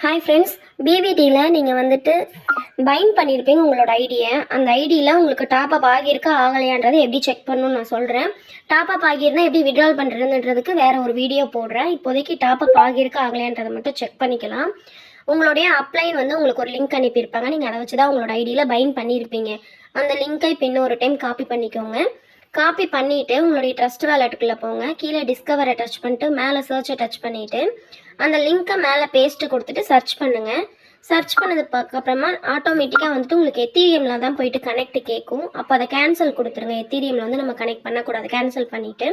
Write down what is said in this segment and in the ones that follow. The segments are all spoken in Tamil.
ஹாய் ஃப்ரெண்ட்ஸ், பிபிடியில் நீங்கள் வந்துட்டு பைண்ட் பண்ணியிருப்பீங்க உங்களோட ஐடியை. அந்த ஐடியில் உங்களுக்கு டாப் அப் ஆகியிருக்கா ஆகலையான்றதை எப்படி செக் பண்ணணும்னு நான் சொல்கிறேன். டாப் அப் ஆகியிருந்தால் எப்படி விட்ரால் பண்ணுறதுன்றதுக்கு வேறு ஒரு வீடியோ போடுறேன். இப்போதைக்கு டாப் அப் ஆகியிருக்கா ஆகலையான்றதை மட்டும் செக் பண்ணிக்கலாம். உங்களுடைய அப்ளைன் வந்து உங்களுக்கு ஒரு லிங்க் அனுப்பியிருப்பாங்க. நீங்கள் அதை வச்சு தான் உங்களோட ஐடியில் பைண்ட் பண்ணியிருப்பீங்க. அந்த லிங்க்கை இப்போ இன்னொரு டைம் காப்பி பண்ணிக்கோங்க. காப்பி பண்ணிவிட்டு உங்களுடைய ட்ரஸ்ட் வேலெட்டுக்குள்ளே போங்க. கீழே டிஸ்கவரை டச் பண்ணிட்டு மேலே சர்ச்சை டச் பண்ணிவிட்டு அந்த லிங்க்கை மேலே பேஸ்ட்டு கொடுத்துட்டு சர்ச் பண்ணுங்கள். சர்ச் பண்ணதுக்கு அப்புறமா ஆட்டோமேட்டிக்காக வந்துட்டு உங்களுக்கு எத்தீரியமில் தான் போயிட்டு கனெக்ட் கேட்கும். அப்போ அதை கேன்சல் கொடுத்துருங்க. எத்தீரியமில் வந்து நம்ம கனெக்ட் பண்ணக்கூடாது. கேன்சல் பண்ணிவிட்டு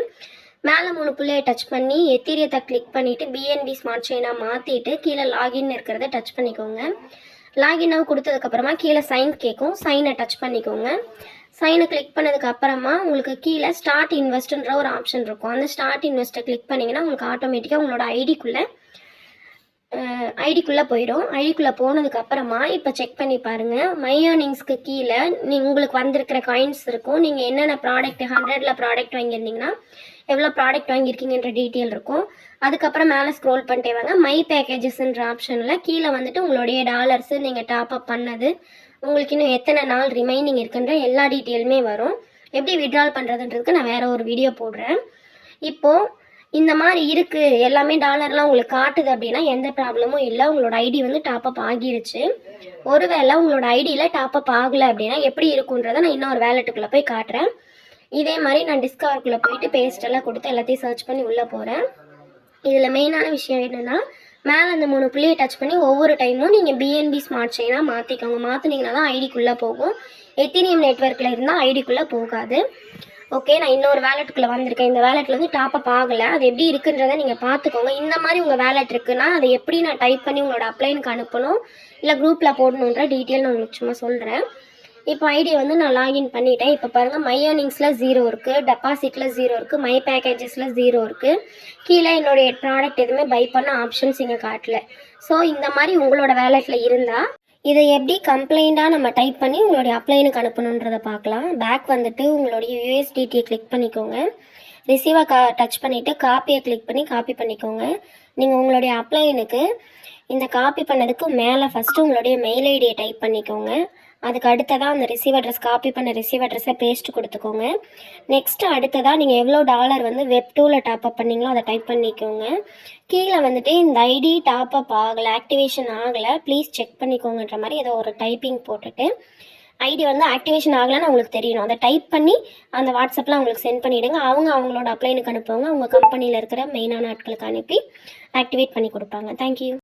மேலே 3 புள்ளையை டச் பண்ணி எத்தீரியத்தை கிளிக் பண்ணிவிட்டு பிஎன்பி ஸ்மார்ட் செயினாக மாற்றிட்டு கீழே லாகின் இருக்கிறத டச் பண்ணிக்கோங்க. லாகின்னாக கொடுத்ததுக்கப்புறமா கீழே சைன் கேட்கும். சைனை டச் பண்ணிக்கோங்க. சைனை கிளிக் பண்ணதுக்கு அப்புறமா உங்களுக்கு கீழே ஸ்டார்ட் இன்வெஸ்ட்ன்ற ஒரு ஆப்ஷன் இருக்கும். அந்த ஸ்டார்ட் இன்வெஸ்ட்டை கிளிக் பண்ணிங்கன்னா உங்களுக்கு ஆட்டோமேட்டிக்காக உங்களோட ஐடிக்குள்ளே போயிடும். ஐடிக்குள்ளே போனதுக்கு அப்புறமா இப்போ செக் பண்ணி பாருங்கள். மை ஏர்னிங்ஸ்க்கு கீழே உங்களுக்கு வந்திருக்கிற காயின்ஸ் இருக்கும். நீங்கள் என்னென்ன ப்ராடக்ட் 100ல் ப்ராடக்ட் வாங்கியிருந்தீங்கன்னா எவ்வளோ ப்ராடக்ட் வாங்கியிருக்கீங்கன்ற டீட்டெயில் இருக்கும். அதுக்கப்புறம் மேலே ஸ்க்ரோல் பண்ணிட்டே வாங்க. மை பேக்கேஜஸ்ன்ற ஆப்ஷனில் கீழே வந்துட்டு உங்களுடைய டாலர்ஸு நீங்கள் டாப் அப் பண்ணது, உங்களுக்கு இன்னும் எத்தனை நாள் ரிமைனிங் இருக்குன்ற எல்லா டீட்டெயிலுமே வரும். எப்படி விட்ரால் பண்ணுறதுன்றதுக்கு நான் வேறு ஒரு வீடியோ போடுறேன். இப்போது இந்த மாதிரி இருக்குது, எல்லாமே டாலர்லாம் உங்களுக்கு காட்டுது அப்படின்னா எந்த ப்ராப்ளமும் இல்லை. உங்களோட ஐடி வந்து டாப் அப் ஆகிருச்சு. ஒருவேளை உங்களோட ஐடியில் டாப் அப் ஆகலை அப்படின்னா எப்படி இருக்குன்றதை நான் இன்னொரு வேலெட்டுக்குள்ளே போய் காட்டுறேன். இதே மாதிரி நான் டிஸ்கவருக்குள்ளே போயிட்டு பேஸ்டெல்லாம் கொடுத்து எல்லாத்தையும் சர்ச் பண்ணி உள்ளே போகிறேன். இதில் மெயினான விஷயம் என்னென்னா, மேலே அந்த 3 புள்ளியை டச் பண்ணி ஒவ்வொரு டைமும் நீங்கள் பிஎன்பி ஸ்மார்ட் செயினாக மாற்றிக்கோங்க. மாற்றினீங்கன்னா தான் ஐடிக்குள்ளே போகும். எத்தீரியம் நெட்வொர்க்கில் இருந்தால் ஐடிக்குள்ளே போகாது. ஓகே, நான் இன்னொரு வேலெட்டுக்குள்ளே வந்திருக்கேன். இந்த வேலெட்டில் வந்து டாப் அப் ஆகலை. அது எப்படி இருக்குன்றதை நீங்கள் பார்த்துக்கோங்க. இந்த மாதிரி உங்கள் வேலெட் இருக்குன்னா அதை எப்படி நான் டைப் பண்ணி உங்களோட அப்ளைனுக்கு அனுப்பணும் இல்லை குரூப்பில் போடணுன்ற டீட்டெயில் நான் உங்களுக்கு சும்மா சொல்கிறேன். இப்போ ஐடியை வந்து நான் லாகின் பண்ணிட்டேன். இப்போ பாருங்கள், மை ஏர்னிங்ஸில் 0 இருக்குது, டெபாசிட்டில் 0 இருக்குது, மை பேக்கேஜஸில் 0 இருக்குது. கீழே என்னுடைய ப்ராடக்ட் எதுவுமே பை பண்ண ஆப்ஷன்ஸ் இங்கே காட்டல. ஸோ இந்த மாதிரி உங்களோட வேலெட்டில் இருந்தால் இதை எப்படி கம்ப்ளைண்ட்டாக நம்ம டைப் பண்ணி உங்களுடைய அப்ளைனுக்கு அனுப்பணுன்றதை பார்க்கலாம். பேக் வந்துட்டு உங்களுடைய யூஎஸ்டிடியை கிளிக் பண்ணிக்கோங்க. ரிசீவை டச் பண்ணிவிட்டு காப்பியை கிளிக் பண்ணி காப்பி பண்ணிக்கோங்க. நீங்கள் உங்களுடைய அப்ளைனுக்கு இந்த காப்பி பண்ணதுக்கு மேலே ஃபஸ்ட்டு உங்களுடைய மெயில் ஐடியை டைப் பண்ணிக்கோங்க. அதுக்கு அடுத்ததாக அந்த ரிசீவ் அட்ரஸ் காப்பி பண்ண ரிசீவ் அட்ரஸை பேஸ்ட் கொடுத்துக்கோங்க. நெக்ஸ்ட்டு அடுத்ததாக நீங்கள் எவ்வளோ டாலர் வந்து வெப்2ல் டாப் அப் பண்ணிங்களோ அதை டைப் பண்ணிக்கோங்க. கீழே வந்துட்டு இந்த ஐடி டாப் அப் ஆகலை, ஆக்டிவேஷன் ஆகலை, ப்ளீஸ் செக் பண்ணிக்கோங்கன்ற மாதிரி ஏதோ ஒரு டைப்பிங் போட்டுட்டு ஐடி வந்து ஆக்டிவேஷன் ஆகலைன்னு உங்களுக்கு தெரியணும். அதை டைப் பண்ணி அந்த வாட்ஸ்அப்பில் அவங்களுக்கு சென்ட் பண்ணிவிடுங்க. அவங்களோட அப்ளைனுக்கு அனுப்புவாங்க. அவங்க கம்பெனியில் இருக்கிற மெயினான ஆட்களுக்கு அனுப்பி ஆக்டிவேட் பண்ணி கொடுப்பாங்க. தேங்க்யூ.